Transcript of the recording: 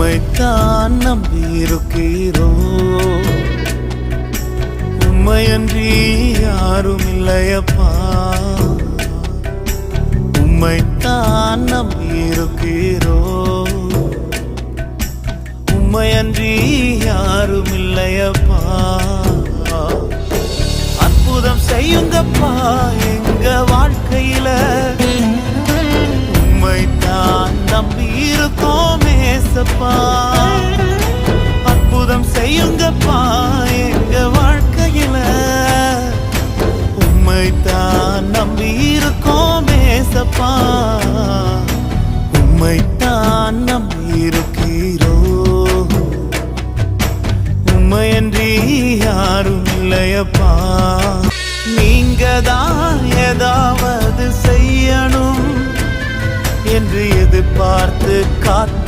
உம்மைத்தான் நம்பியிருக்கிறோ, உம்மையன்றி யாரும் இல்லையப்பா. உம்மைத்தான் நம்பியிருக்கிறோ, உம்மையன்றி யாரும் இல்லையப்பா. அற்புதம் செய்யுங்கப்பா எங்க வாழ்க்கையில, உம்மைத்தான் நம்பியிருக்கோம் ஏசப்பா. அற்புதம் செய்யுங்கப்பா எங்க வாழ்க்கையில, உம்மைத்தான் நம்பியிருக்கோம் ஏசப்பா. உம்மைத்தான் நம்பியிருக்கிறோ, உம்மையன்றி யாரும் இல்லையப்பா. நீங்க தான் ஏதாவது செய்யணும் என்று எதிர்பார்த்து காத்து